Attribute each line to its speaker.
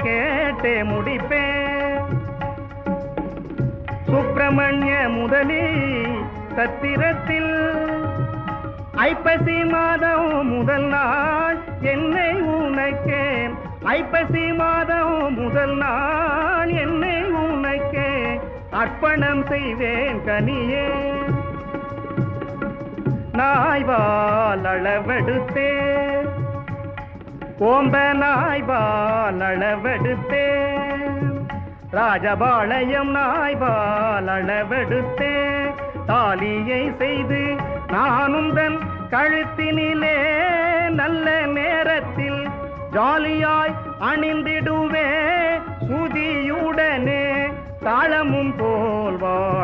Speaker 1: கேட்டே முடிப்பேன். சுப்பிரமணிய முதலி சத்திரத்தில் ஐப்பசி மாதம் முதல் நாள் என்னை உனக்கே, ஐப்பசி மாதம் முதல் நாள் என்னை உனக்கே அர்ப்பணம் செய்வேன் கனியே. நாய்வால் அளவெடுத்தே, கோம்ப நாய்வால் அளவெடுத்தே, ராஜபாளையம் நாய்வால் அளவெடுத்தே, தாலியை செய்து நானும் தன் கழுத்தினிலே நல்ல நேரத்தில் ஜாலியாய் அணிந்திடுவே சுதியுடனே தாளமும் போல் வாழ்